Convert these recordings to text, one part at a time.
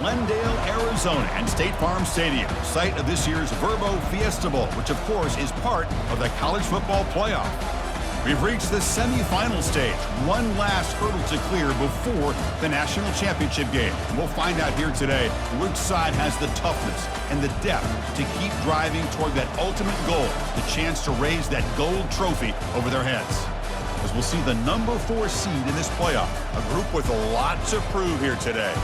Glendale, Arizona, and State Farm Stadium, site of this year's Verbo Fiesta Bowl, which of course is part of the college football playoff. We've reached the semifinal stage, one last hurdle to clear before the national championship game. We'll find out here today which side has the toughness and the depth to keep driving toward that ultimate goal, the chance to raise that gold trophy over their heads. As we'll see the number 4 seed in this playoff, a group with a lot to prove here today,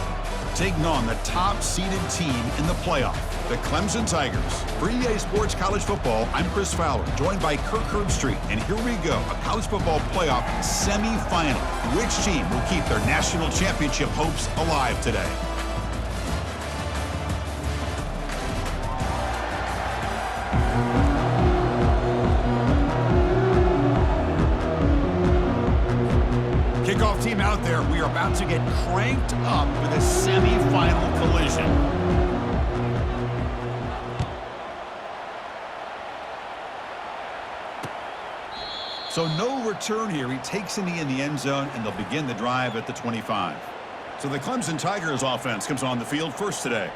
taking on the top-seeded team in the playoff, the Clemson Tigers. For EA Sports College Football, I'm Chris Fowler, joined by Kirk Herbstreit, and here we go, a college football playoff semifinal. Which team will keep their national championship hopes alive today? Kickoff team out there. We are about to get cranked up for the semifinal collision. So no return here. He takes a knee in the end zone, and they'll begin the drive at the 25. So the Clemson Tigers offense comes on the field first today.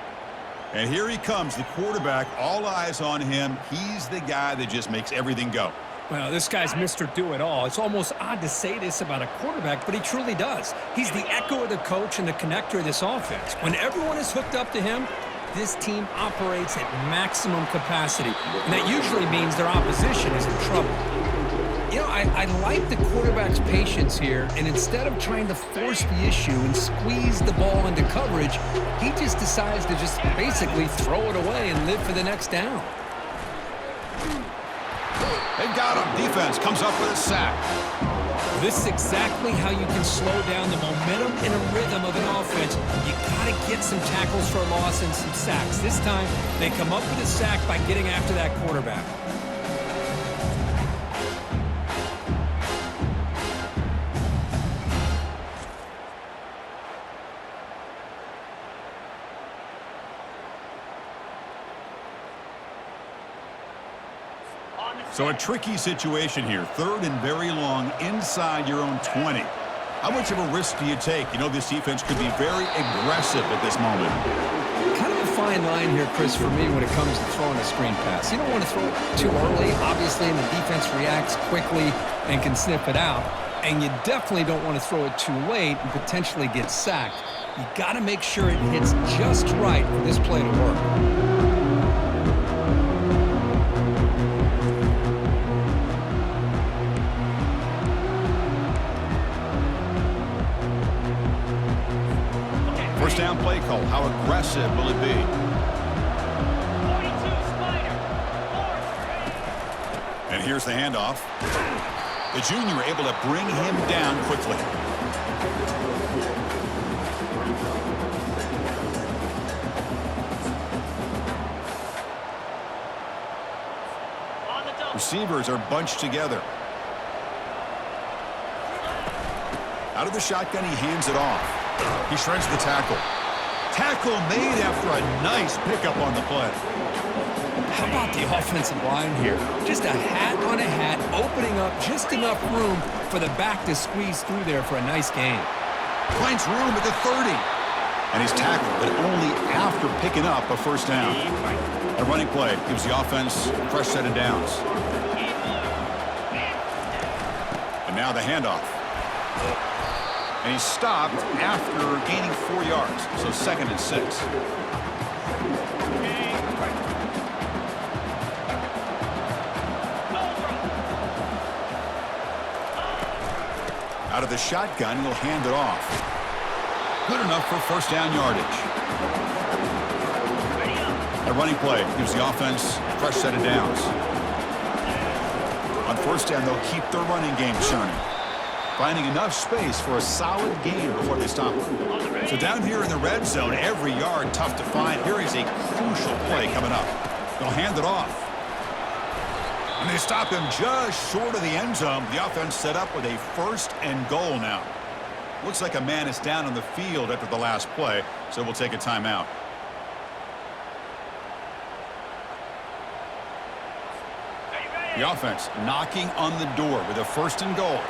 And here he comes, the quarterback, all eyes on him. He's the guy that just makes everything go. Well, this guy's Mr. Do-It-All. It's almost odd to say this about a quarterback, but he truly does. He's the echo of the coach and the connector of this offense. When everyone is hooked up to him, this team operates at maximum capacity, and that usually means their opposition is in trouble. You know, I like the quarterback's patience here, and instead of trying to force the issue and squeeze the ball into coverage, he just decides to just basically throw it away and live for the next down. They've got him. Defense comes up with a sack. This is exactly how you can slow down the momentum and a rhythm of an offense. You got to get some tackles for a loss and some sacks. This time, they come up with a sack by getting after that quarterback. So a tricky situation here. 3rd and very long inside your own 20. How much of a risk do you take? You know, this defense could be very aggressive at this moment. Kind of a fine line here, Chris, for me when it comes to throwing a screen pass. You don't want to throw it too early, obviously, and the defense reacts quickly and can sniff it out. And you definitely don't want to throw it too late and potentially get sacked. You got to make sure it hits just right for this play to work. First down play call. How aggressive will it be? And here's the handoff. The junior able to bring him down quickly. Receivers are bunched together. Out of the shotgun, he hands it off. He shreds the tackle. Tackle made after a nice pickup on the play. How about the offensive line here? Just a hat on a hat, opening up just enough room for the back to squeeze through there for a nice gain. Finds room at the 30. And he's tackled, but only after picking up a first down. A running play gives the offense a fresh set of downs. And now the handoff. And he's stopped after gaining 4 yards. So 2nd and 6. Out of the shotgun, he'll hand it off. Good enough for first down yardage. A running play gives the offense a fresh set of downs. On first down, they'll keep their running game churning, finding enough space for a solid gain before they stop it. So down here in the red zone, every yard tough to find. Here is a crucial play coming up. They'll hand it off. And they stop him just short of the end zone. The offense set up with a 1st and goal now. Looks like a man is down on the field after the last play, so we'll take a timeout. The offense knocking on the door with a 1st and goal.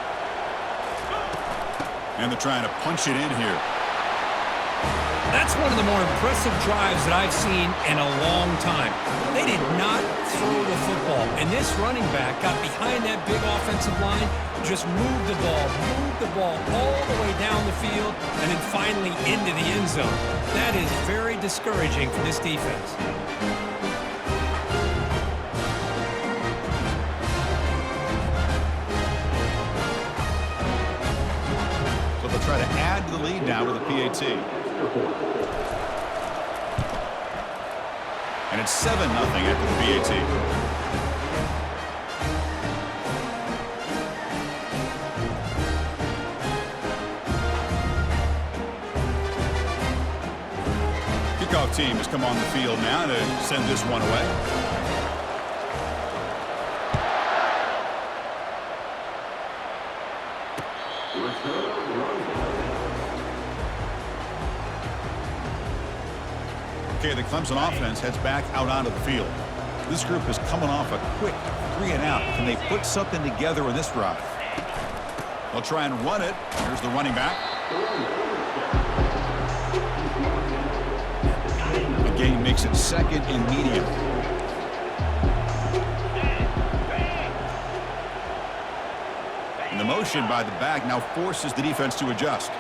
And they're trying to punch it in here. That's one of the more impressive drives that I've seen in a long time. They did not throw the football, and this running back got behind that big offensive line, just moved the ball all the way down the field, and then finally into the end zone. That is very discouraging for this defense. So they'll try to add to the lead now with a PAT. And it's 7-0 after the PAT. Kickoff team has come on the field now to send this one away. Okay, the Clemson offense heads back out onto the field. This group is coming off a quick 3-and-out. Can they put something together in this drive? They'll try and run it. Here's the running back. The gain makes it 2nd and medium. And the motion by the back now forces the defense to adjust.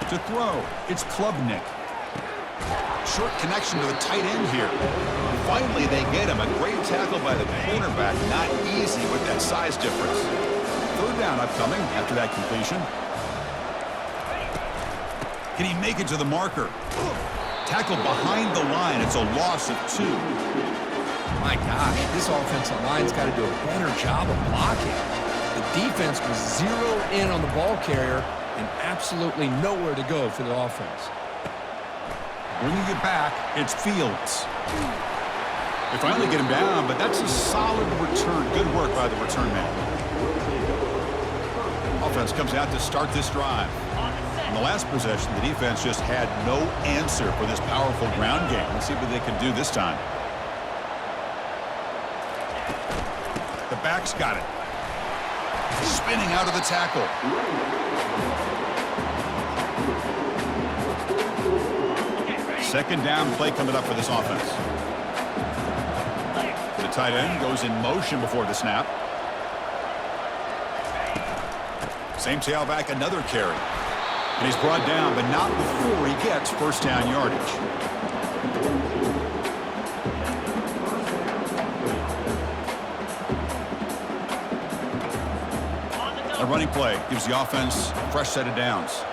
To throw, it's Klubnik. Short connection to the tight end here. Finally, they get him. A great tackle by the cornerback. Not easy with that size difference. 3rd down upcoming after that completion. Can he make it to the marker? Tackled behind the line. It's a loss of 2. My gosh, this offensive line's got to do a better job of blocking. The defense was zeroed in on the ball carrier and absolutely nowhere to go for the offense. Bringing it back, it's Fields. They finally get him down, but that's a solid return. Good work by the return man. Offense comes out to start this drive. In the last possession, the defense just had no answer for this powerful ground game. Let's see what they can do this time. The back's got it. Spinning out of the tackle. Second down play coming up for this offense. The tight end goes in motion before the snap. Same tailback, another carry. And he's brought down, but not before he gets first down yardage. A running play gives the offense a fresh set of downs.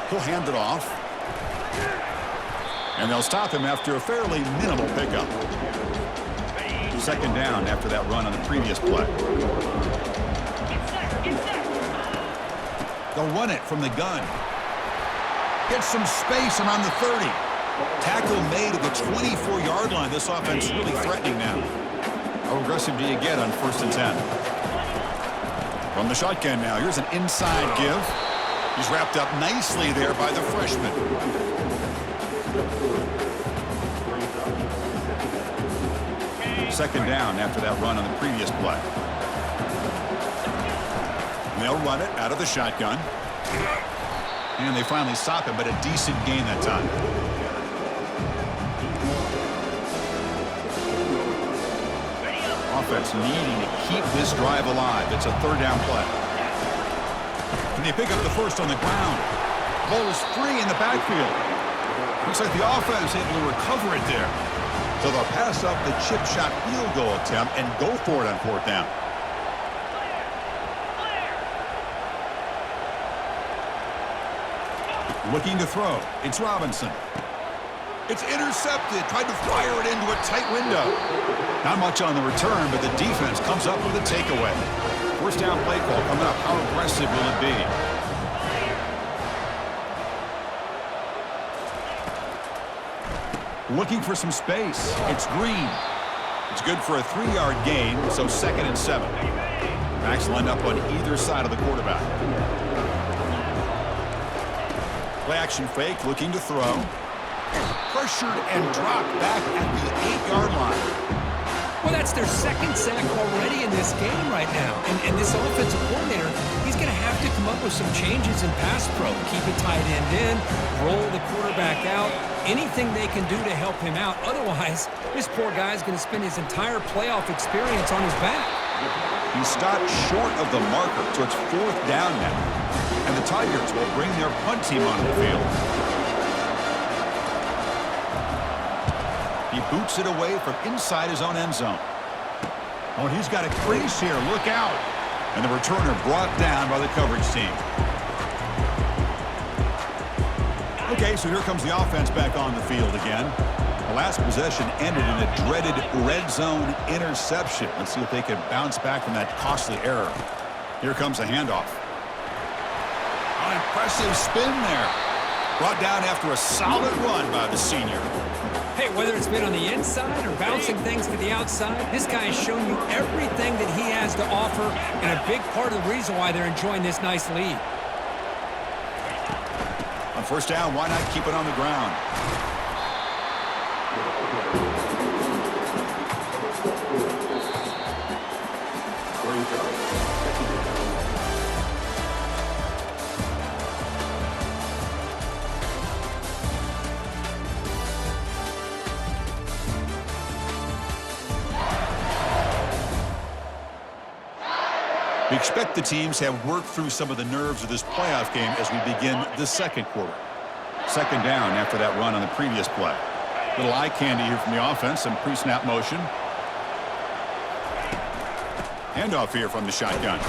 He'll hand it off. And they'll stop him after a fairly minimal pickup. 2nd down after that run on the previous play. They'll run it from the gun. Get some space around the 30. Tackle made at the 24-yard line. This offense really threatening now. How aggressive do you get on 1st and 10? From the shotgun now. Here's an inside give. He's wrapped up nicely there by the freshman. Second down after that run on the previous play. And they'll run it out of the shotgun. And they finally stop him, but a decent gain that time. Offense needing to keep this drive alive. It's a 3rd down play. Can they pick up the first on the ground? Ball is free in the backfield. Looks like the offense able to recover it there. So they'll pass up the chip shot field goal attempt and go for it on 4th down. Looking to throw. It's Robinson. It's intercepted. Tried to fire it into a tight window. Not much on the return, but the defense comes up with a takeaway. 1st down play call coming up. How aggressive will it be? Looking for some space. It's Green. It's good for a 3-yard gain, so 2nd and 7. Backs lined up on either side of the quarterback. Play action fake, looking to throw. Pressured and dropped back at the 8-yard line. Well, that's their 2nd sack already in this game right now. And this offensive coordinator, he's going to have to to come up with some changes in pass pro. Keep a tight end in, roll the quarterback out, anything they can do to help him out. Otherwise, this poor guy's going to spend his entire playoff experience on his back. He stopped short of the marker, so it's 4th down now. And the Tigers will bring their punt team onto the field. He boots it away from inside his own end zone. Oh, he's got a crease here. Look out. And the returner brought down by the coverage team. Okay, so here comes the offense back on the field again. The last possession ended in a dreaded red zone interception. Let's see if they can bounce back from that costly error. Here comes the handoff. Oh, impressive spin there. Brought down after a solid run by the senior. Hey, whether it's been on the inside or bouncing things to the outside, this guy has shown you everything that he has to offer, and a big part of the reason why they're enjoying this nice lead. On 1st down, why not keep it on the ground? We expect the teams have worked through some of the nerves of this playoff game as we begin the second quarter. 2nd down after that run on the previous play. Little eye candy here from the offense, some pre-snap motion. Handoff here from the shotgun.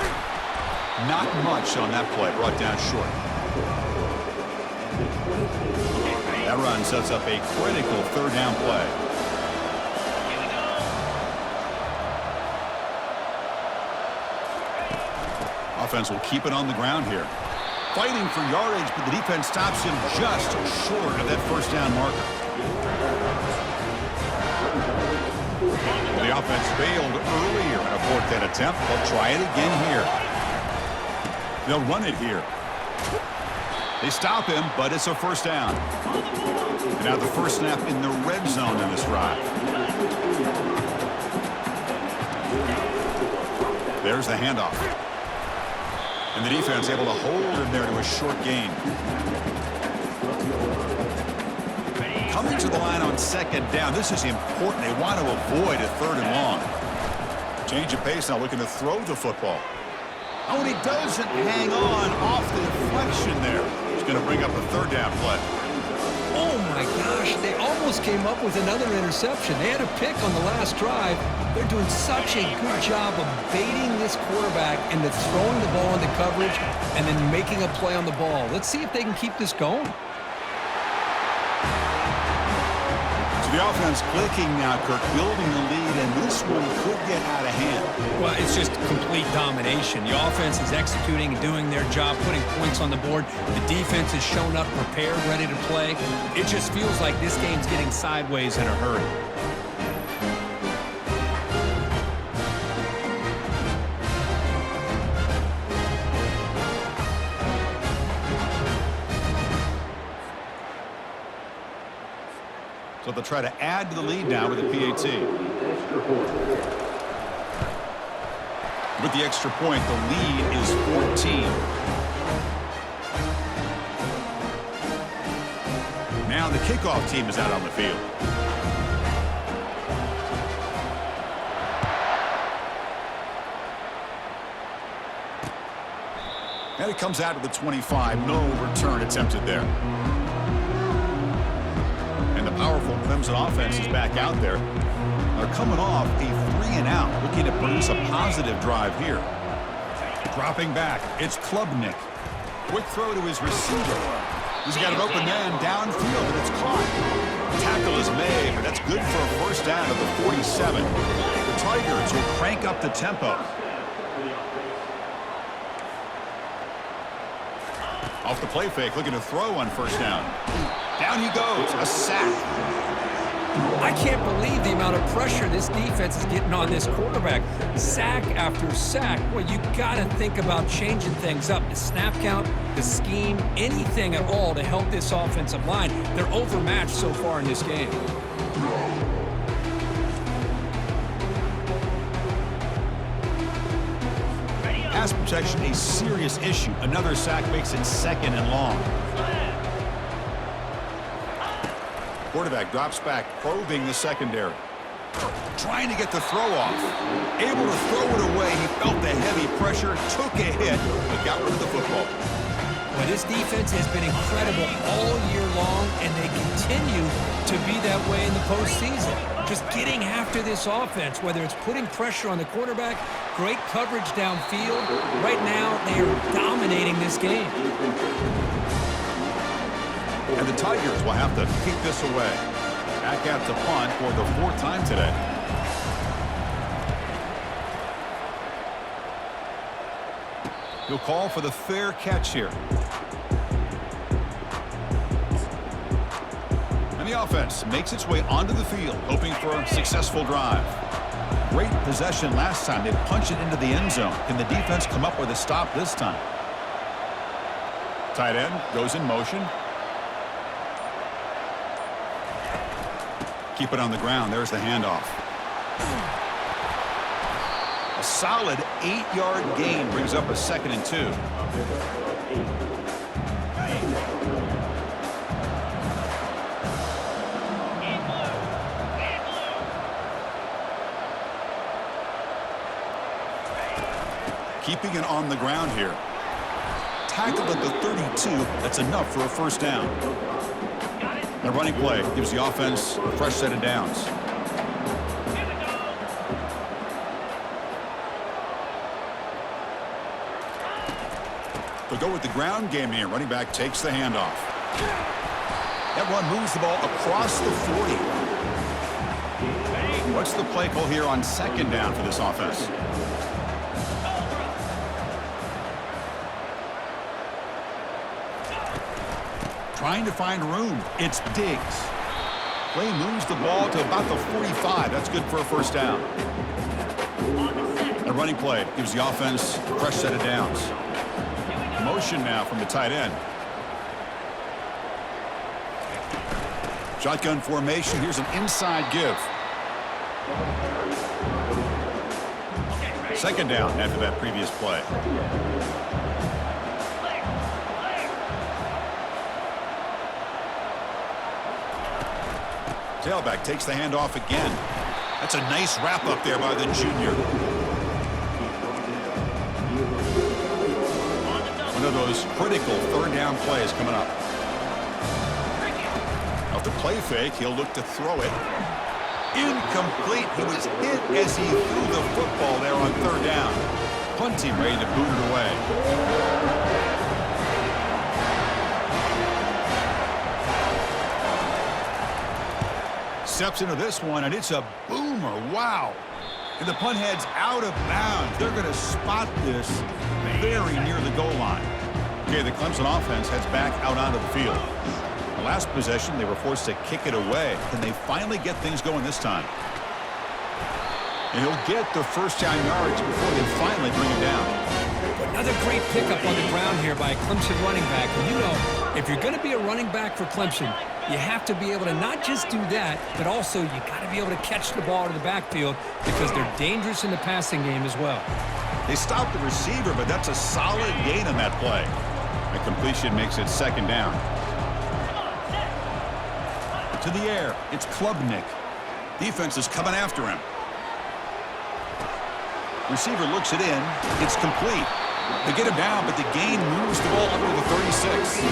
Not much on that play, brought down short. That run sets up a critical 3rd down play. Offense will keep it on the ground here. Fighting for yardage, but the defense stops him just short of that 1st down marker. The offense failed earlier in a 4th down attempt. They'll try it again here. They'll run it here. They stop him, but it's a 1st down. And now the first snap in the red zone in this drive. There's the handoff. And the defense able to hold him there to a short gain. Coming to the line on 2nd down. This is important. They want to avoid a 3rd and long. Change of pace now, looking to throw the football. Oh, and he doesn't hang on off the deflection there. He's going to bring up a 3rd down play. Oh, my gosh. They almost came up with another interception. They had a pick on the last drive. They're doing such a good job of baiting this quarterback into throwing the ball into coverage and then making a play on the ball. Let's see if they can keep this going. So the offense clicking now, Kirk, building the lead, and this one could get out of hand. Well, it's just complete domination. The offense is executing and doing their job, putting points on the board. The defense has shown up, prepared, ready to play. It just feels like this game's getting sideways in a hurry. So they'll try to add to the lead now with a PAT. With the extra point, the lead is 14. Now the kickoff team is out on the field. And it comes out to the 25. No return attempted there. Powerful Clemson offense is back out there. They're coming off a 3-and-out, looking to produce a positive drive here. Dropping back, it's Klubnik. Quick throw to his receiver. He's got an open man downfield, and it's caught. Tackle is made, but that's good for a 1st down at the 47. The Tigers will crank up the tempo. Off the play fake, looking to throw on 1st down. Down he goes, a sack. I can't believe the amount of pressure this defense is getting on this quarterback. Sack after sack. Well, you got to think about changing things up. The snap count, the scheme, anything at all to help this offensive line. They're overmatched so far in this game. pass protection a serious issue. Another sack makes it 2nd and long. Quarterback drops back, probing the secondary. Trying to get the throw off. Able to throw it away. He felt the heavy pressure, took a hit, but got rid of the football. Well, this defense has been incredible all year long, and they continue to be that way in the postseason. Just getting after this offense, whether it's putting pressure on the quarterback, great coverage downfield. Right now, they are dominating this game. And the Tigers will have to kick this away. Back out to punt for the 4th time today. He'll call for the fair catch here. And the offense makes its way onto the field, hoping for a successful drive. Great possession last time. They punched it into the end zone. Can the defense come up with a stop this time? Tight end goes in motion. Keep it on the ground. There's the handoff. A solid 8-yard gain brings up a 2nd and 2. Keeping it on the ground here. Tackled at the 32. That's enough for a 1st down. The running play gives the offense a fresh set of downs. They'll go with the ground game here. Running back takes the handoff. That run moves the ball across the 40. What's the play call here on 2nd down for this offense? Trying to find room. It's Diggs. Play moves the ball to about the 45. That's good for a 1st down. The running play gives the offense a fresh set of downs. Motion now from the tight end. Shotgun formation. Here's an inside give. 2nd down after that previous play. Tailback takes the handoff again. That's a nice wrap up there by the junior. One of those critical 3rd down plays coming up. After play fake, he'll look to throw it. Incomplete. He was hit as he threw the football there on 3rd down. Punt team ready to boot it away. Steps into this one, and it's a boomer. Wow. And the punt heads out of bounds. They're going to spot this very near the goal line. Okay, the Clemson offense heads back out onto the field. The last possession, they were forced to kick it away. Can they finally get things going this time? And he'll get the 1st down yards before they finally bring him down. Another great pickup on the ground here by a Clemson running back. And you know, if you're going to be a running back for Clemson, you have to be able to not just do that, but also you got to be able to catch the ball to the backfield because they're dangerous in the passing game as well. They stopped the receiver, but that's a solid gain on that play. The completion makes it 2nd down. To the air, it's Klubnik. Defense is coming after him. Receiver looks it in. It's complete. They get him down, but the gain moves the ball up to the 36.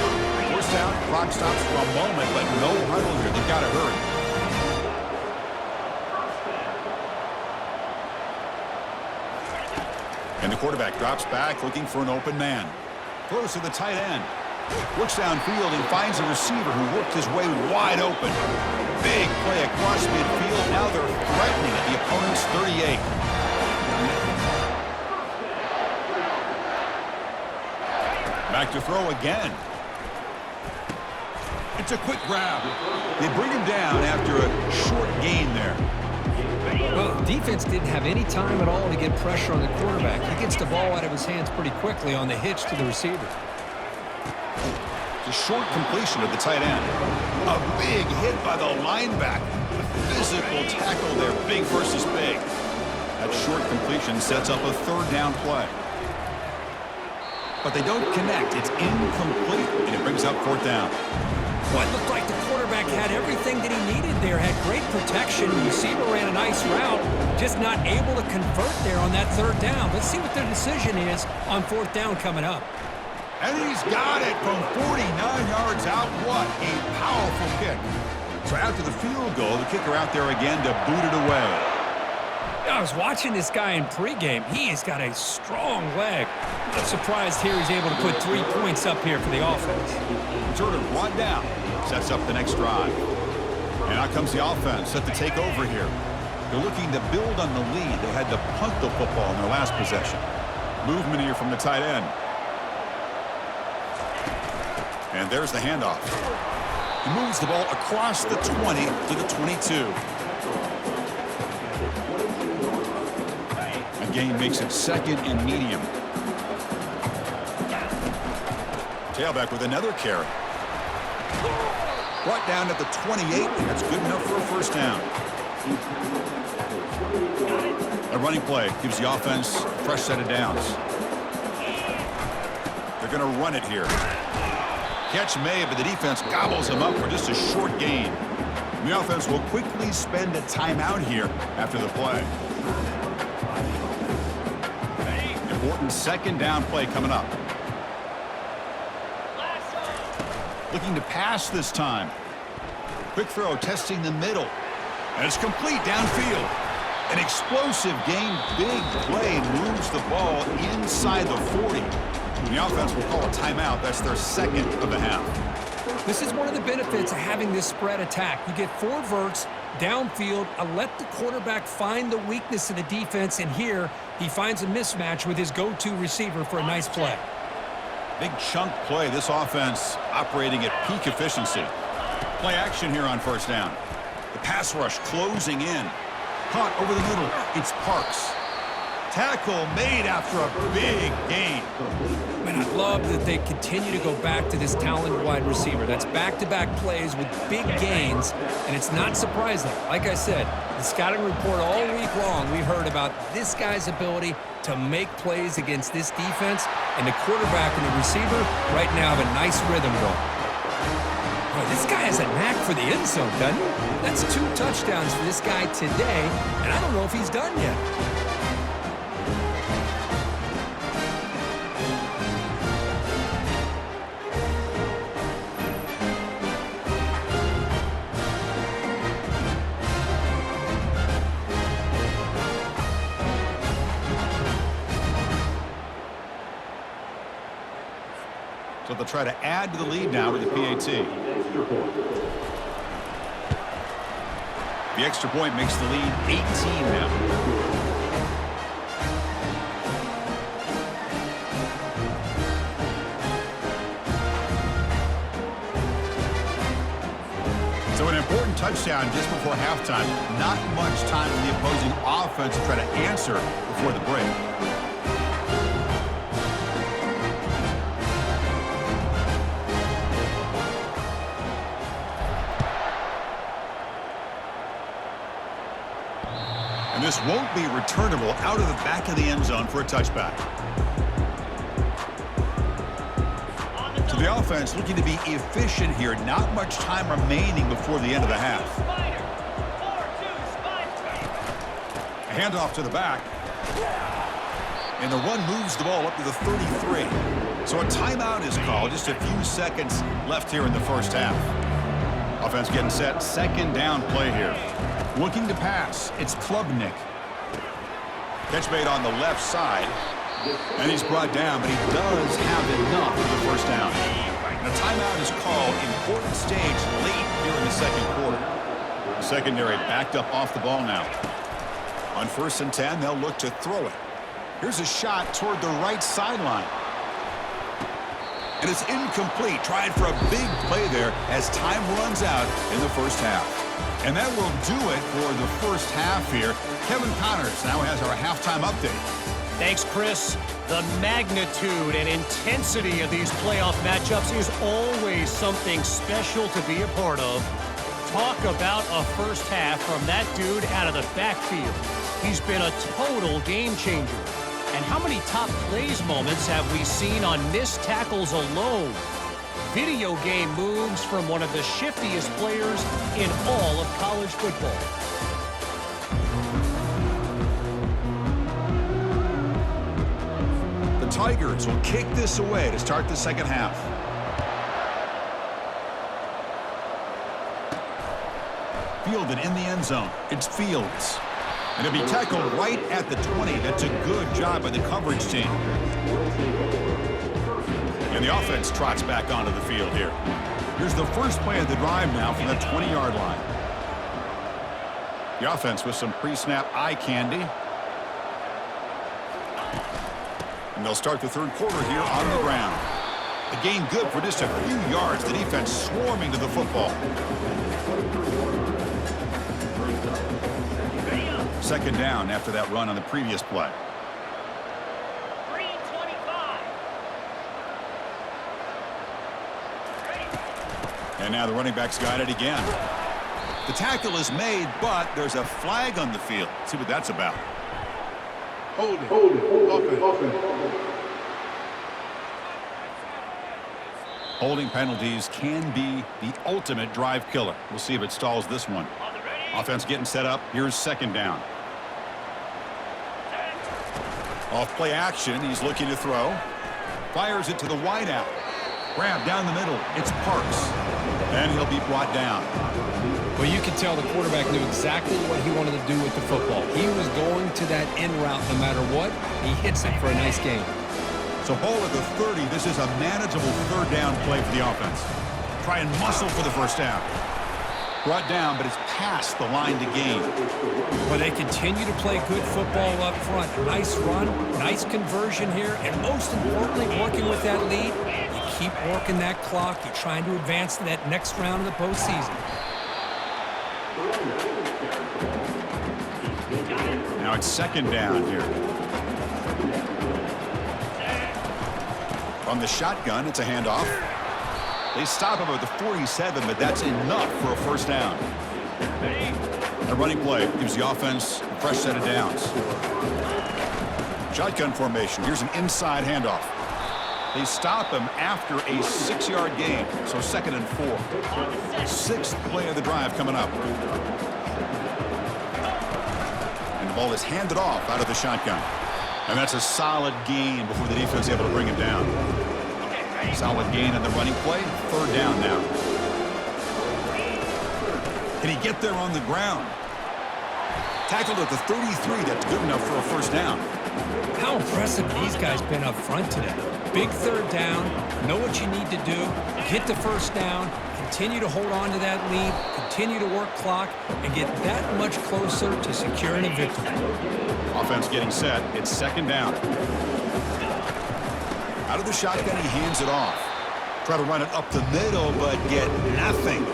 1st down, clock stops for a moment, but no huddle here. They've got to hurry. And the quarterback drops back, looking for an open man. Throws to the tight end. Looks downfield and finds a receiver who worked his way wide open. Big play across midfield. Now they're threatening at the opponent's 38. Back to throw again. It's a quick grab. They bring him down after a short gain there. Well, defense didn't have any time at all to get pressure on the quarterback. He gets the ball out of his hands pretty quickly on the hitch to the receiver. The short completion of the tight end. A big hit by the linebacker. A physical tackle there, big versus big. That short completion sets up a 3rd down play. but they don't connect. It's incomplete, and it brings up fourth down. Well, it looked like the quarterback had everything that he needed there, had great protection. The receiver ran a nice route, just not able to convert there on that third down. Let's see what their decision is on fourth down coming up. And he's got it from 49 yards out. What a powerful kick. So after the field goal, the kicker out there again to boot it away. I was watching this guy in pregame. He has got a strong leg. I'm surprised here he's able to put 3 points up here for the offense. Sort of brought down. Sets up the next drive. And out comes the offense set to take over here. They're looking to build on the lead. They had to punt the football in their last possession. Movement here from the tight end. And there's the handoff. He moves the ball across the 20 to the 22. Gain makes it second and medium. Tailback with another carry. Brought down at the 28. That's good enough for a first down. A running play gives the offense a fresh set of downs. They're going to run it here. Catch made, but the defense gobbles him up for just a short gain. And the offense will quickly spend a timeout here after the play. Important second down play coming up. Looking to pass this time. Quick throw testing the middle. And it's complete downfield. An explosive gain, big play, moves the ball inside the 40. And the offense will call a timeout. That's their second of the half. This is one of the benefits of having this spread attack. You get 4 verts downfield, let the quarterback find the weakness of the defense, and here he finds a mismatch with his go-to receiver for a nice play. Big chunk play. This offense operating at peak efficiency. Play action here on first down. The pass rush closing in. Caught over the middle. It's Parks. Tackle made after a big gain. Man, I love that they continue to go back to this talented wide receiver. That's back-to-back plays with big gains, and it's not surprising. Like I said, the scouting report all week long, we heard about this guy's ability to make plays against this defense, and the quarterback and the receiver right now have a nice rhythm going. Boy, this guy has a knack for the end zone, doesn't he? That's 2 touchdowns for this guy today, and I don't know if he's done yet. So they'll try to add to the lead now with the PAT. The extra point makes the lead 18 now. So an important touchdown just before halftime. Not much time for the opposing offense to try to answer before the break. This won't be returnable out of the back of the end zone for a touchback. So the offense looking to be efficient here. Not much time remaining before the end of the half. A handoff to the back. And the run moves the ball up to the 33. So a timeout is called. Just a few seconds left here in the first half. Offense getting set. Second down play here. Looking to pass. It's Klubnik. Catch made on the left side. And he's brought down, but he does have enough for the first down. And a timeout is called. Important stage late here in the second quarter. The secondary backed up off the ball now. On 1st and 10, they'll look to throw it. Here's a shot toward the right sideline. And it's incomplete. Tried for a big play there as time runs out in the first half. And that will do it for the first half here. Kevin Connors now has our halftime update. Thanks, Chris. The magnitude and intensity of these playoff matchups is always something special to be a part of. Talk about a first half from that dude out of the backfield. He's been a total game changer. And how many top plays moments have we seen on missed tackles alone? Video game moves from one of the shiftiest players in all of college football. The Tigers will kick this away to start the second half. Fielded in the end zone. It's Fields. And it'll be tackled right at the 20. That's a good job by the coverage team. And the offense trots back onto the field here. Here's the first play of the drive now from the 20-yard line. The offense with some pre-snap eye candy. And they'll start the third quarter here on the ground. The gain good for just a few yards. The defense swarming to the football. Second down after that run on the previous play. 3:25. And now the running back's got it again. The tackle is made, but there's a flag on the field. Let's see what that's about. Hold it. Offense. Holding penalties can be the ultimate drive killer. We'll see if it stalls this one. Offense getting set up. Here's second down. Off play action. He's looking to throw. Fires it to the wideout. Grab down the middle. It's Parks. And he'll be brought down. Well, you can tell the quarterback knew exactly what he wanted to do with the football. He was going to that end route no matter what. He hits it for a nice gain. So ball at the 30. This is a manageable third down play for the offense. Try and muscle for the first down. Brought down, but it's past the line to gain. But they continue to play good football up front. Nice run, nice conversion here, and most importantly, working with that lead, you keep working that clock. You're trying to advance to that next round of the postseason. Now it's second down here. From the shotgun, it's a handoff. They stop him at the 47, but that's enough for a first down. A running play gives the offense a fresh set of downs. Shotgun formation. Here's an inside handoff. They stop him after a 6-yard gain, so second and 4. Sixth play of the drive coming up. And the ball is handed off out of the shotgun. And that's a solid gain before the defense is able to bring him down. Solid gain on the running play. Third down now. Can he get there on the ground? Tackled at the 33. That's good enough for a first down. How impressive these guys been up front today. Big third down. Know what you need to do. Get the first down. Continue to hold on to that lead. Continue to work clock and get that much closer to securing a victory. Offense getting set. It's second down. Out of the shotgun, he hands it off. Try to run it up the middle, but get nothing.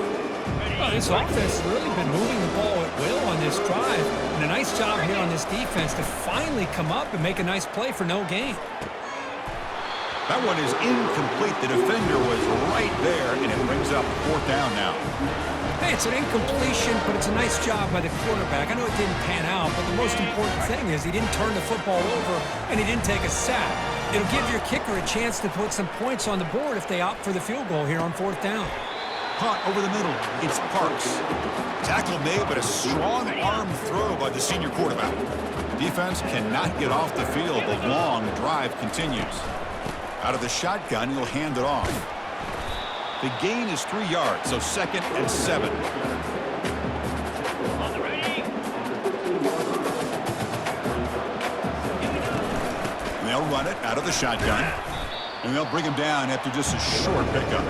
Well, this offense has really been moving the ball at will on this drive. And a nice job here on this defense to finally come up and make a nice play for no gain. That one is incomplete. The defender was right there, and it brings up fourth down now. Hey, it's an incompletion, but it's a nice job by the quarterback. I know it didn't pan out, but the most important thing is he didn't turn the football over, and he didn't take a sack. It'll give your kicker a chance to put some points on the board if they opt for the field goal here on fourth down. Caught over the middle. It's Parks. Tackle made, but a strong arm throw by the senior quarterback. Defense cannot get off the field. The long drive continues. Out of the shotgun, he'll hand it off. The gain is 3 yards, so second and 7. And they'll run it out of the shotgun. And they'll bring him down after just a short pickup.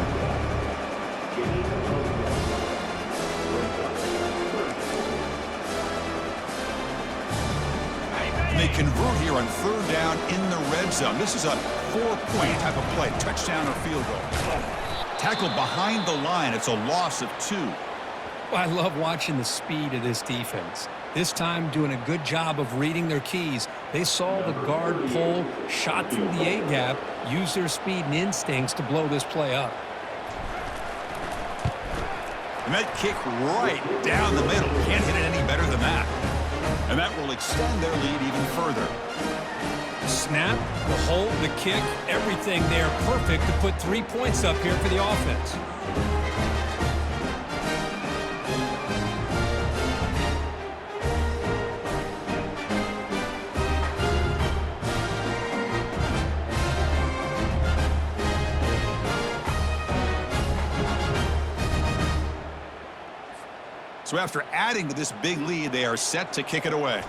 And they convert here on third down in the red zone. This is a 4-point type of play, touchdown or field goal. Tackled behind the line. It's a loss of 2. Well, I love watching the speed of this defense. This time doing a good job of reading their keys. They saw the guard pull, shot through the A-gap, used their speed and instincts to blow this play up. And that kick right down the middle. Can't hit it any better than that. And that will extend their lead even further. Snap, the hold, the kick, everything there perfect to put 3 points up here for the offense. So after adding to this big lead, they are set to kick it away.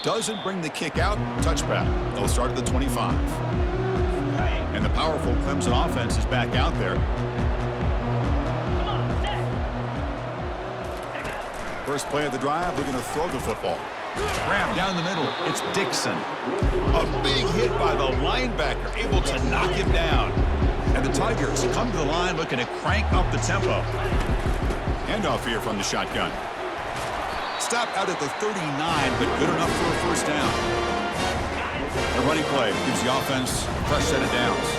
Doesn't bring the kick out. Touchback. They'll start at the 25. And the powerful Clemson offense is back out there. First play of the drive, they're going to throw the football. Grab down the middle. It's Dixon. A big hit by the linebacker, able to knock him down. And the Tigers come to the line looking to crank up the tempo. Handoff here from the shotgun. Stop out at the 39, but good enough for a first down. The running play gives the offense a fresh set of downs.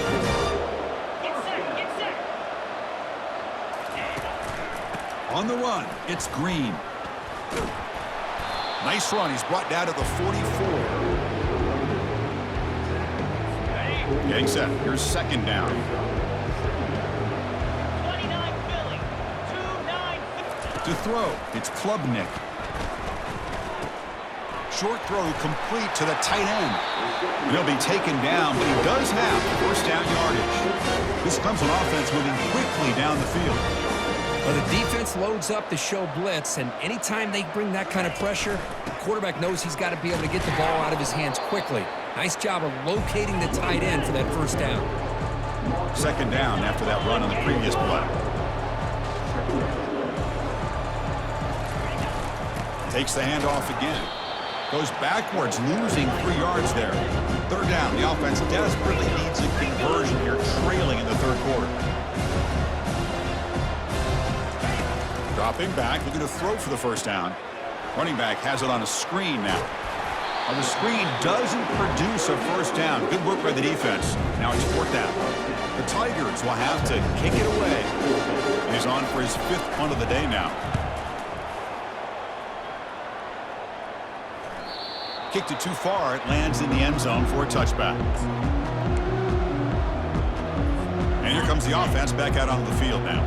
On the run, it's Green. Nice run. He's brought down to the 44. Getting set. Here's second down. 29 Philly. 2-9. To throw, it's Klubnik. Short throw complete to the tight end. He'll be taken down, but he does have first down yardage. This Clemson offense moving quickly down the field. Well, the defense loads up to show blitz, and anytime they bring that kind of pressure, the quarterback knows he's got to be able to get the ball out of his hands quickly. Nice job of locating the tight end for that first down. Second down after that run on the previous play. Takes the handoff again. Goes backwards, losing 3 yards there. Third down. The offense desperately needs a conversion here, trailing in the third quarter. Dropping back, looking to throw for the first down. Running back has it on a screen now. The screen doesn't produce a first down. Good work by the defense. Now it's fourth down. The Tigers will have to kick it away. He's on for his 5th punt of the day now. Kicked it too far. It lands in the end zone for a touchback. And here comes the offense back out onto the field now.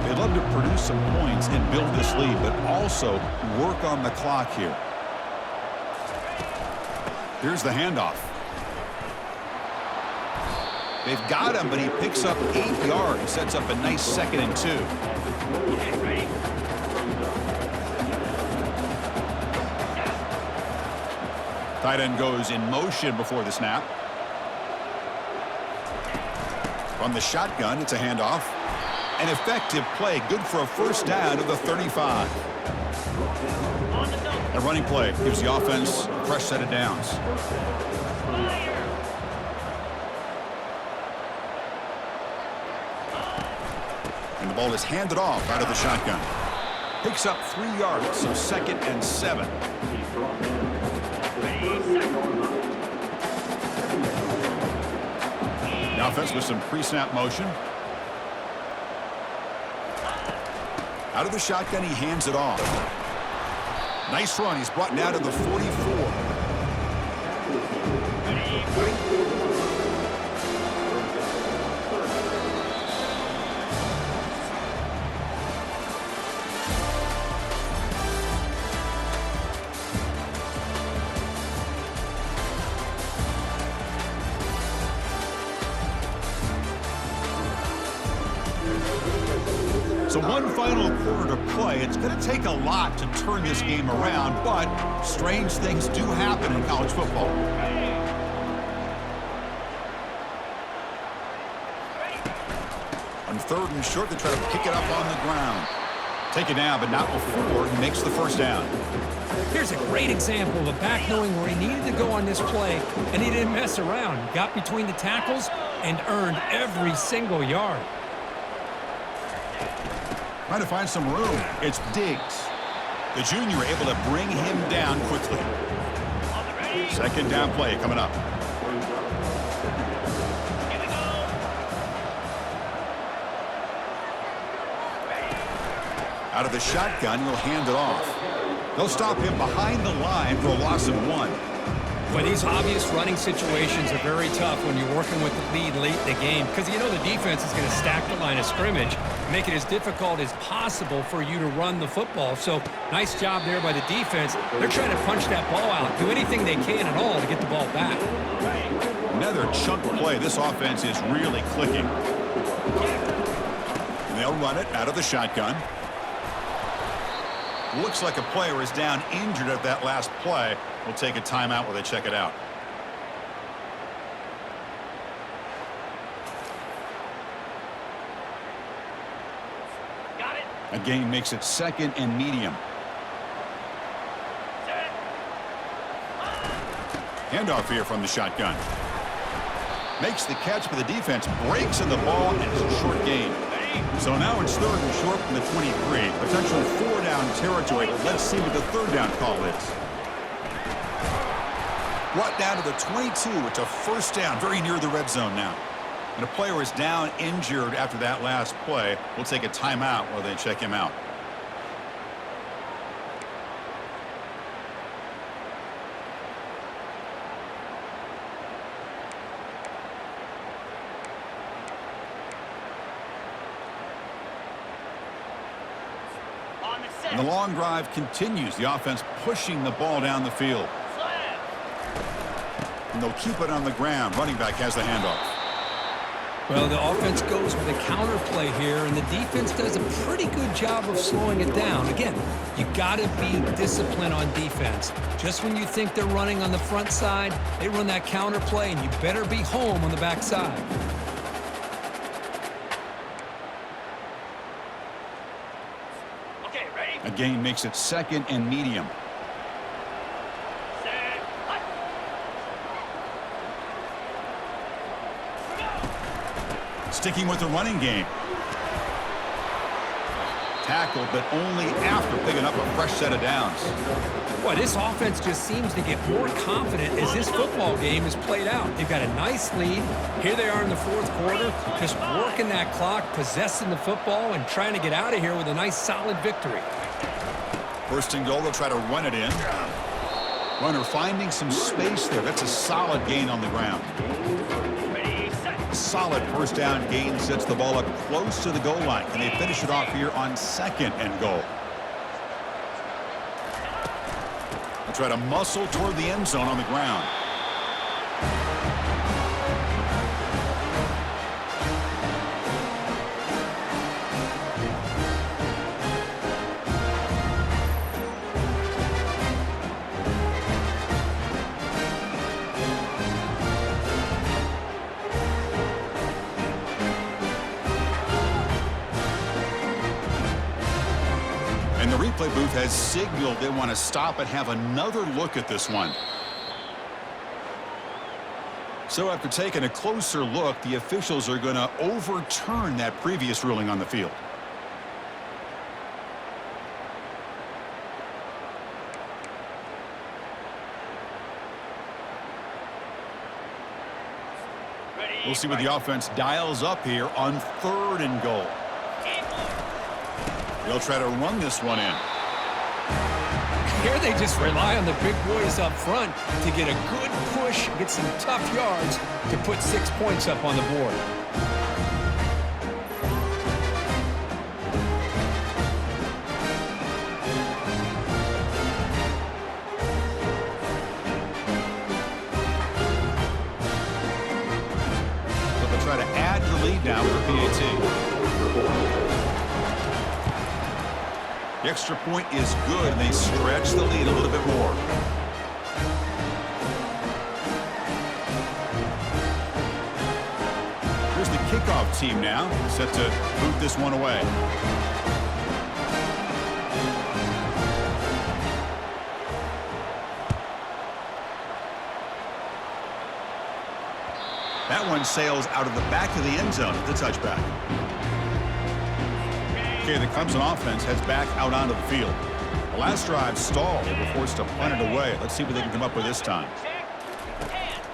They'd love to produce some points and build this lead, but also work on the clock here. Here's the handoff. They've got him, but he picks up 8 yards. Sets up a nice 2nd and 2. Tight end goes in motion before the snap. From the shotgun, it's a handoff. An effective play, good for a first down to the 35. A running play gives the offense a fresh set of downs. And the ball is handed off out of the shotgun. Picks up 3 yards, so 2nd and 7. The offense with some pre-snap motion. Out of the shotgun, he hands it off. Nice run. He's brought down to the 44. So one final quarter to play. It's going to take a lot to turn this game around, but strange things do happen in college football. On 3rd and short, they try to pick it up on the ground. Take it down, but not before he makes the first down. Here's a great example of a back knowing where he needed to go on this play, and he didn't mess around. He got between the tackles and earned every single yard. Trying to find some room. It's Diggs. The junior able to bring him down quickly. Second down play coming up. Out of the shotgun, he'll hand it off. They'll stop him behind the line for a loss of 1. But these obvious running situations are very tough when you're working with the lead late in the game because you know the defense is going to stack the line of scrimmage, make it as difficult as possible for you to run the football. So nice job there by the defense. They're trying to punch that ball out, do anything they can at all to get the ball back. Another chunk play. This offense is really clicking. And they'll run it out of the shotgun. Looks like a player is down injured at that last play. We'll take a timeout while they check it out. Got it. A gain makes it 2nd and medium. Set. Handoff here from the shotgun. Makes the catch, but the defense breaks in the ball, and it's a short gain. So now it's 3rd and short from the 23. Potential 4-down territory. Let's see what the 3rd down call is. Brought down to the 22. It's a 1st down, very near the red zone now. And a player is down injured after that last play. We'll take a timeout while they check him out. On the set. And the long drive continues. The offense pushing the ball down the field. Slab. And they'll keep it on the ground. Running back has the handoff. Well, the offense goes with a counter play here, and the defense does a pretty good job of slowing it down. Again, you got to be disciplined on defense. Just when you think they're running on the front side, they run that counter play, and you better be home on the back side. Okay, ready? A gain makes it 2nd and medium. Set. Hut. Sticking with the running game. Tackled, but only after picking up a fresh set of downs. Boy, this offense just seems to get more confident as this football game is played out. They've got a nice lead. Here they are in the 4th quarter, just working that clock, possessing the football, and trying to get out of here with a nice, solid victory. 1st and goal, they'll try to run it in. Runner finding some space there. That's a solid gain on the ground. Ready, set. Solid 1st down gain sets the ball up close to the goal line. And they finish it off here on 2nd and goal. They'll try to muscle toward the end zone on the ground. And the replay booth has signaled they want to stop and have another look at this one. So after taking a closer look, the officials are going to overturn that previous ruling on the field. Ready. We'll see what the offense dials up here on 3rd and goal. They'll try to run this one in. Here they just rely on the big boys up front to get a good push, get some tough yards to put 6 points up on the board. So they'll try to add to the lead now with a PAT. The extra point is good, and they stretch the lead a little bit more. Here's the kickoff team now, set to boot this one away. That one sails out of the back of the end zone at the touchback. Okay, the Clemson offense heads back out onto the field. The last drive stalled. They were forced to punt it away. Let's see what they can come up with this time.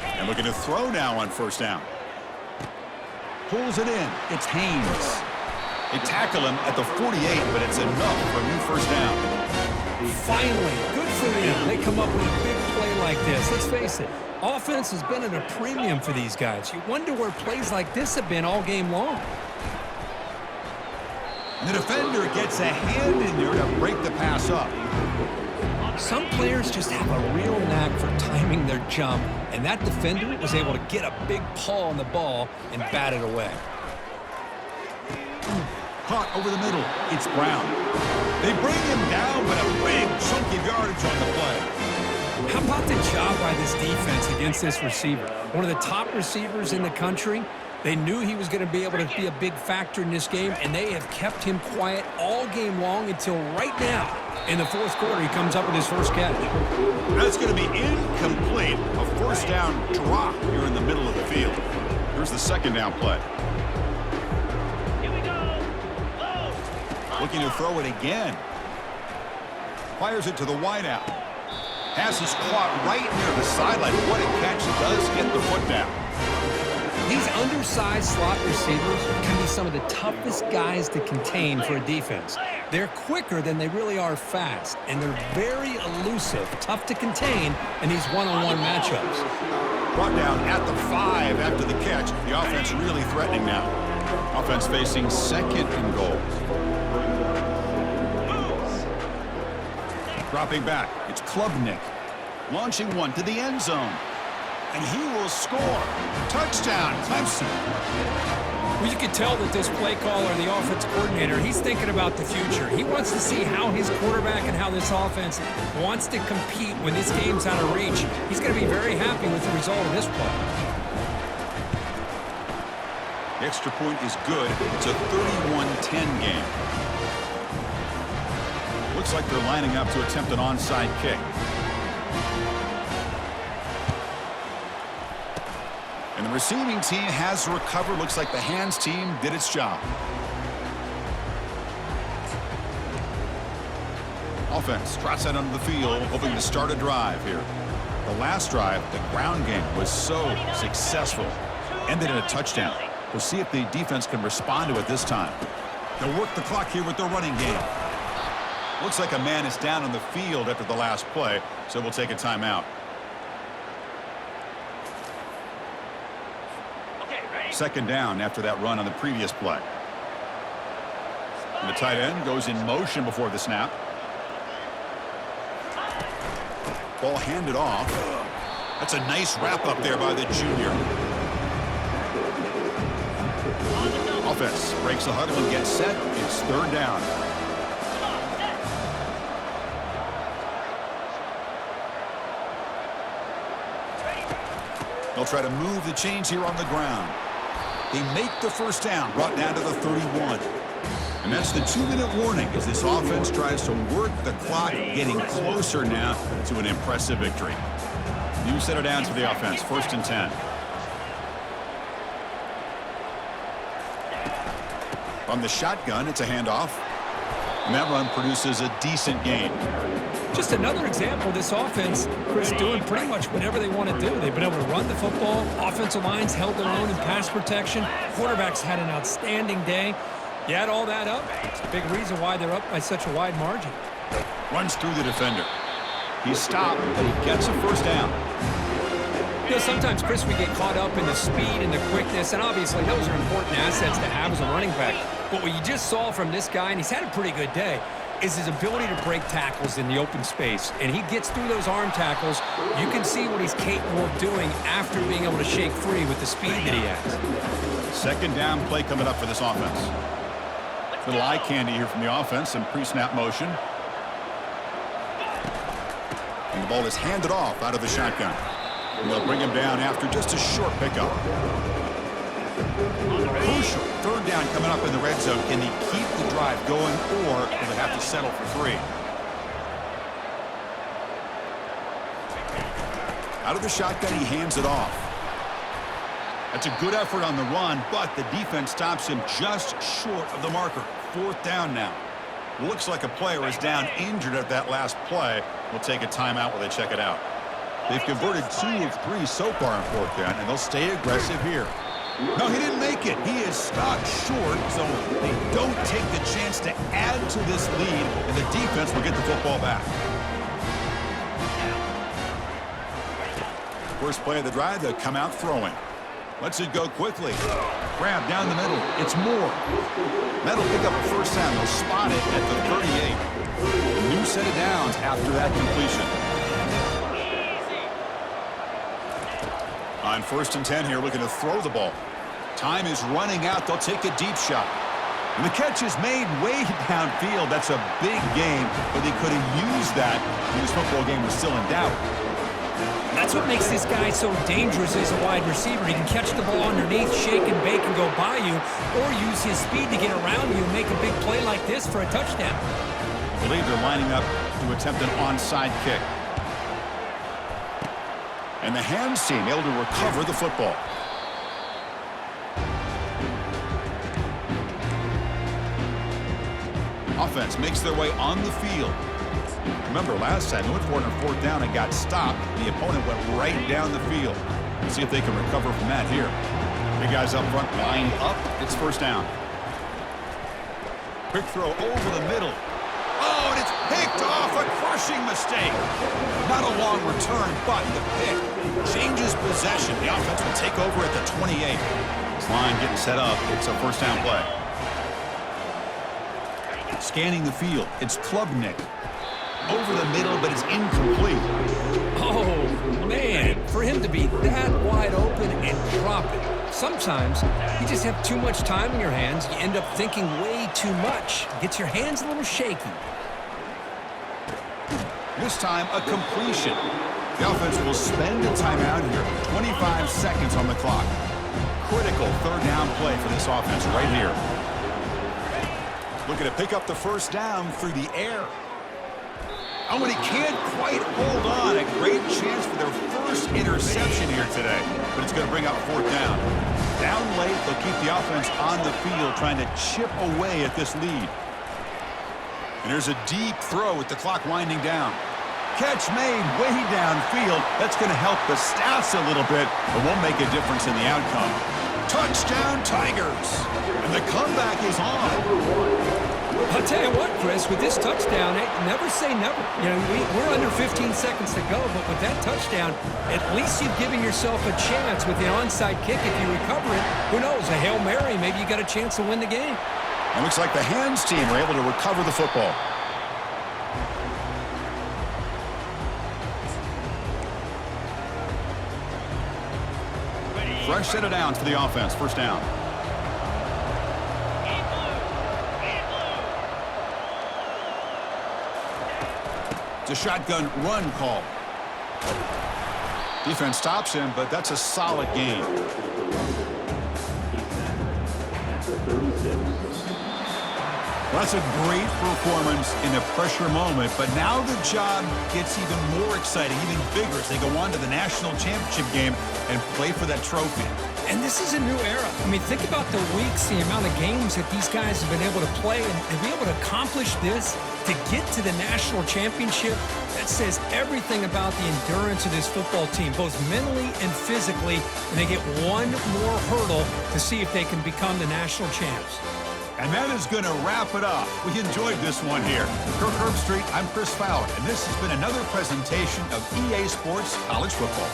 And looking to throw now on 1st down. Pulls it in. It's Haynes. They tackle him at the 48, but it's enough for a new first down. Finally, good for them. They come up with a big play like this. Let's face it, offense has been at a premium for these guys. You wonder where plays like this have been all game long. The defender gets a hand in there to break the pass up. Some players just have a real knack for timing their jump, and that defender was able to get a big paw on the ball and bat it away. Caught over the middle. It's Brown. They bring him down, but a big chunk of yardage on the play. How about the job by this defense against this receiver? One of the top receivers in the country. They knew he was going to be able to be a big factor in this game, and they have kept him quiet all game long until right now. In the fourth quarter, he comes up with his first catch. That's going to be incomplete. A first down drop here in the middle of the field. Here's the second down play. Here we go. Low. Looking to throw it again. Fires it to the wideout. Pass is caught right near the sideline. What a catch. Does get the foot down. These undersized slot receivers can be some of the toughest guys to contain for a defense. They're quicker than they really are fast, and they're very elusive, tough to contain in these one-on-one matchups. Brought down at the 5 after the catch. The offense really threatening now. Offense facing second and goal. Dropping back, it's Klubnik. Launching one to the end zone. And he will score. Touchdown, Clemson. Well, you can tell that this play caller, the offense coordinator, he's thinking about the future. He wants to see how his quarterback and how this offense wants to compete when this game's out of reach. He's going to be very happy with the result of this play. The extra point is good. It's a 31-10 game. Looks like they're lining up to attempt an onside kick. And the receiving team has recovered. Looks like the hands team did its job. Offense trots out onto the field, hoping to start a drive here. The last drive, the ground game, was so successful. Ended in a touchdown. We'll see if the defense can respond to it this time. They'll work the clock here with their running game. Looks like a man is down on the field after the last play, so we'll take a timeout. Second down after that run on the previous play. And the tight end goes in motion before the snap. Ball handed off. That's a nice wrap up there by the junior. Offense breaks the huddle and gets set. It's third down. They'll try to move the chains here on the ground. They make the first down, brought down to the 31. And that's the 2-minute warning as this offense tries to work the clock, getting closer now to an impressive victory. New set of downs for the offense, 1st and 10. From the shotgun, it's a handoff. And that run produces a decent gain. Just another example of this offense, Chris, doing pretty much whatever they want to do. They've been able to run the football. Offensive lines held their own in pass protection. Quarterbacks had an outstanding day. You add all that up, it's a big reason why they're up by such a wide margin. Runs through the defender. He's stopped, but he gets a first down. You know, sometimes, Chris, we get caught up in the speed and the quickness, and obviously those are important assets to have as a running back. But what you just saw from this guy, and he's had a pretty good day, is his ability to break tackles in the open space. And he gets through those arm tackles. You can see what he's capable of doing after being able to shake free with the speed that he has. Second down play coming up for this offense. Little eye candy here from the offense and pre-snap motion. And the ball is handed off out of the shotgun. And they'll bring him down after just a short pickup. Crucial third down coming up in the red zone. Can he keep the drive going, or will they have to settle for 3? Out of the shotgun, he hands it off. That's a good effort on the run, but the defense stops him just short of the marker. 4th down now. Looks like a player is down injured at that last play. We'll take a timeout while they check it out. They've converted 2 of 3 so far on 4th down, and they'll stay aggressive here. No, he didn't make it. He is stopped short, so they don't take the chance to add to this lead, and the defense will get the football back. First play of the drive, they'll come out throwing. Lets it go quickly. Grab down the middle. It's Moore. That'll pick up a first down. They'll spot it at the 38. A new set of downs after that completion. On 1st and 10 here, looking to throw the ball. Time is running out. They'll take a deep shot. And the catch is made way downfield. That's a big game, but they could have used that when this football game was still in doubt. That's what makes this guy so dangerous as a wide receiver. He can catch the ball underneath, shake and bake and go by you, or use his speed to get around you and make a big play like this for a touchdown. I believe they're lining up to attempt an onside kick. And the hands team able to recover the football. Offense makes their way on the field. Remember, last time, they went for it on 4th down and got stopped. The opponent went right down the field. Let's see if they can recover from that here. Big guys up front lined up. It's 1st down. Quick throw over the middle. Oh, and it's picked off. A crushing mistake. Not a long return, but the pick changes possession. The offense will take over at the 28. This line getting set up. It's a 1st down play. Scanning the field. It's Klubnik. Over the middle, but it's incomplete. Oh, man. For him to be that wide open and drop it. Sometimes you just have too much time in your hands. You end up thinking way too much. Gets your hands a little shaky. This time, a completion. The offense will spend a timeout here. 25 seconds on the clock. Critical 3rd down play for this offense right here. Looking to pick up the 1st down through the air. Oh, and he can't quite hold on. A great chance for their first interception here today. But it's going to bring up 4th down. Down late, they'll keep the offense on the field trying to chip away at this lead. And there's a deep throw with the clock winding down. Catch made way downfield. That's going to help the Stats a little bit, but won't make a difference in the outcome. Touchdown, Tigers. And the comeback is on. I'll tell you what, Chris, with this touchdown, never say never. You know, we're under 15 seconds to go, but with that touchdown, at least you've given yourself a chance with the onside kick. If you recover it, who knows, a Hail Mary, maybe you got a chance to win the game. It looks like the hands team were able to recover the football. Fresh set of downs for the offense. 1st down. It's a shotgun run call. Defense stops him, but that's a solid game. Well, that's a great performance in a pressure moment, but now the job gets even more exciting, even bigger as they go on to the national championship game and play for that trophy. And this is a new era. I mean, think about the weeks, the amount of games that these guys have been able to play, and to be able to accomplish this, to get to the national championship, that says everything about the endurance of this football team, both mentally and physically, and they get one more hurdle to see if they can become the national champs. And that is going to wrap it up. We enjoyed this one here. Kirk Herbstreit, I'm Chris Fowler, and this has been another presentation of EA Sports College Football.